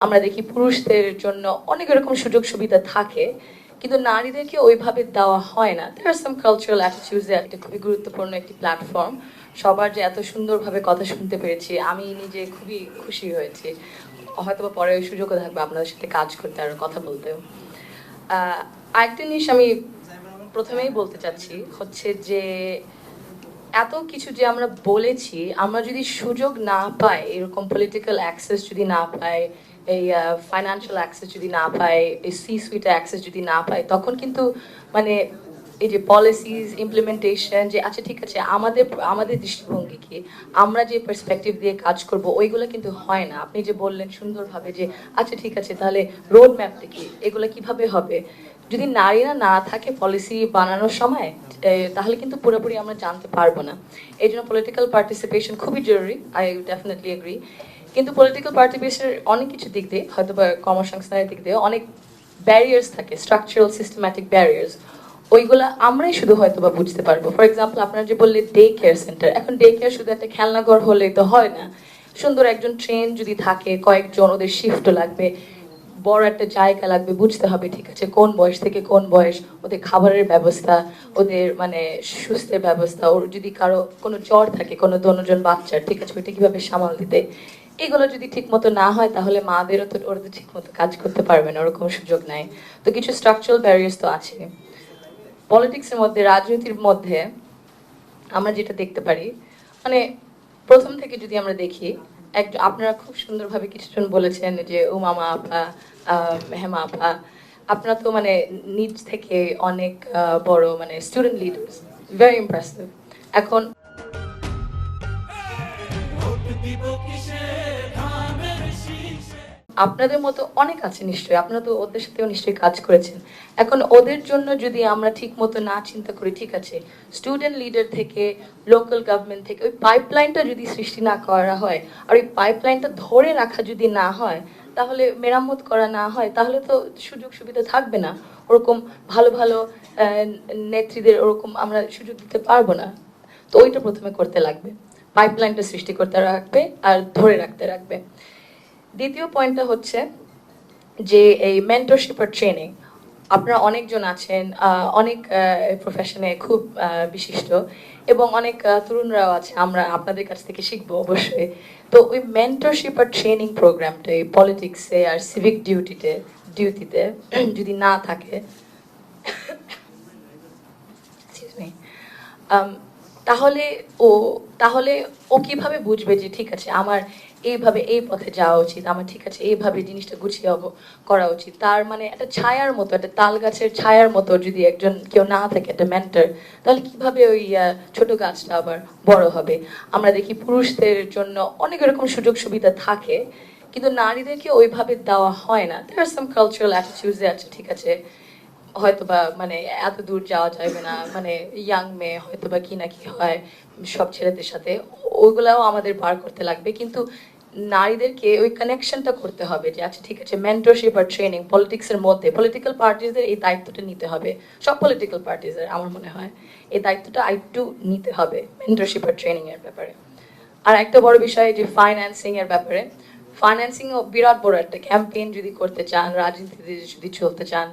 আমরা দেখি পুরুষদের জন্য অনেক রকম সুযোগ সুবিধা থাকে, কিন্তু নারীদেরকে ওইভাবে দেওয়া হয় না। দেয়ার আর সাম কালচারাল অ্যাটিটিউডস। একটা খুবই গুরুত্বপূর্ণ একটি প্ল্যাটফর্ম। সবার যে এত সুন্দরভাবে কথা শুনতে পেরেছি, আমি নিজে খুবই খুশি হয়েছি। হয়তো পরে ওই সুযোগও থাকবে আপনাদের সাথে কাজ করতে আর কথা বলতেও। আরেকটা জিনিস আমি প্রথমেই বলতে চাচ্ছি হচ্ছে যে এত কিছু যে আমরা বলেছি, আমরা যদি সুযোগ না পাই, এরকম পলিটিক্যাল অ্যাক্সেস যদি না পাই, এই ফাইন্যান্সিয়াল অ্যাক্সেস যদি না পাই, এই সি সুইট অ্যাক্সেস যদি না পাই, তখন কিন্তু মানে এই যে পলিসিস ইমপ্লিমেন্টেশন, যে আচ্ছা ঠিক আছে আমাদের আমাদের দৃষ্টিভঙ্গি কি, আমরা যে পার্সপেক্টিভ দিয়ে কাজ করব, ওইগুলো কিন্তু হয় না। আপনি যে বললেন সুন্দরভাবে যে আচ্ছা ঠিক আছে তাহলে রোড ম্যাপটা কি, এগুলো কিভাবে হবে, যদি নারীরা না থাকে পলিসি বানানোর সময়, তাহলে কিন্তু পুরোপুরি আমরা জানতে পারবো না। এই জন্য পলিটিক্যাল পার্টিসিপেশন খুবই জরুরি, আই ডেফিনেটলি এগ্রি। কিন্তু পলিটিক্যাল পার্টিসিপেশনের অনেক কিছু দিক দিয়ে, হয়তো বা কর্মসংস্থানের দিক দিয়ে অনেক ব্যারিয়ার্স থাকে, স্ট্রাকচারাল সিস্টেম্যাটিক ব্যারিয়ার্স। ওইগুলো আমরাই শুধু হয়তো বা বুঝতে পারবো। ফর এক্সাম্পল, আপনারা যে বললে ডে কেয়ার সেন্টার, এখন ডে কেয়ার শুধু একটা খেলনাঘর হলেই তো হয় না। সুন্দর একজন ট্রেন যদি থাকে, কয়েকজন, ওদের শিফটও লাগবে, বড় একটা জায়গা লাগবে, বুঝতে হবে ঠিক আছে কোন বয়স থেকে কোন বয়স, ওদের খাবারের ব্যবস্থা, ওদের মানে সুস্থের ব্যবস্থা, ওর যদি কারো কোনো জ্বর থাকে, কোনো দনজন বাচ্চার, ঠিক আছে ওইটা কিভাবে সামাল দিতে। এগুলো যদি ঠিক মতো না হয়, তাহলে মাদেরও তো ওরা তো ঠিক মতো কাজ করতে পারবে না, ওরকম সুযোগ নাই। তো কিছু স্ট্রাকচারাল ব্যারিয়ার্স তো আছে। পলিটিক্সের মধ্যে, রাজনীতির মধ্যে আমরা যেটা দেখতে পারি, মানে প্রথম থেকে যদি আমরা দেখি, আপনারা খুব সুন্দরভাবে কিছুজন বলেছেন যে উমামা আপা, হেমা আপা, আপনারা তো মানে নিজ থেকে অনেক বড় মানে স্টুডেন্ট লিডার্স, ভেরি ইমপ্রেসিভ। এখন আপনাদের মতো অনেক আছে নিশ্চয়ই, আপনারা তো ওদের সাথেও নিশ্চয়ই কাজ করেছেন। এখন ওদের জন্য যদি আমরা ঠিক মতো না চিন্তা করি, ঠিক আছে স্টুডেন্ট লিডার থেকে, লোকাল গভর্নমেন্ট থেকে ওই পাইপলাইনটা যদি সৃষ্টি না করা হয়, আর ওই পাইপলাইনটা ধরে রাখা যদি না হয়, তাহলে মেরামত করা না হয়, তাহলে তো সুযোগ সুবিধা থাকবে না। ওরকম ভালো ভালো নেত্রীদের ওরকম আমরা সুযোগ দিতে পারবো না। তো ওইটা প্রথমে করতে লাগবে, পাইপলাইনটা সৃষ্টি করতে রাখবে আর ধরে রাখতে রাখবে। দ্বিতীয় পয়েন্টটা হচ্ছে যে এই মেন্টরশিপ আর ট্রেনিং। আপনারা অনেকজন আছেন, অনেক প্রফেশনে খুব বিশিষ্ট, এবং অনেক তরুণরাও আছে, আমরা আপনাদের কাছ থেকে শিখবো অবশ্যই। তো ওই মেন্টরশিপ আর ট্রেনিং প্রোগ্রামটা এই পলিটিক্সে আর সিভিক ডিউটিতে যদি না থাকে, তাহলে ও তাহলে ও কিভাবে বুঝবে যে ঠিক আছে আমার এইভাবে এই পথে যাওয়া উচিত, আমার ঠিক আছে এইভাবে জিনিসটা গুছিয়ে করা উচিত। তার মানে একটা ছায়ার মতো, একটা তাল গাছের ছায়ার মতো যদি একজন কেউ না থাকে, একটা মেন্টর, তাহলে কিভাবে ওই ছোট গাছটা আবার বড় হবে। আমরা দেখি পুরুষদের জন্য অনেক রকম সুযোগ সুবিধা থাকে, কিন্তু নারীদেরকে ওইভাবে দেওয়া হয় না। দেয়ার আর সাম কালচারাল অ্যাটিটিউডস আছে, ঠিক আছে হয়তো বা মানে এত দূর যাওয়া যাবে না, মানে ইয়াং মেয়ে হয়তো বা কি না কি হয় সব ছেলেদের সাথে, ওইগুলাও আমাদের বার করতে লাগবে। কিন্তু নারীদেরকে ওই কানেকশনটা করতে হবে যে আচ্ছা ঠিক আছে মেন্টরশিপ আর ট্রেনিং পলিটিক্সের মধ্যে, পলিটিক্যাল পার্টিজদের এই দায়িত্বটা নিতে হবে। সব পলিটিক্যাল পার্টিজের আমার মনে হয় এই দায়িত্বটা আরেকটু নিতে হবে মেন্টরশিপ আর ট্রেনিং এর ব্যাপারে। আর একটা বড় বিষয় যে ফাইন্যান্সিং এর ব্যাপারে, ফাইন্যান্সিং ও বিরাট বড় একটা ক্যাম্পেইন যদি করতে চান, রাজনীতিতে যদি চলতে চান,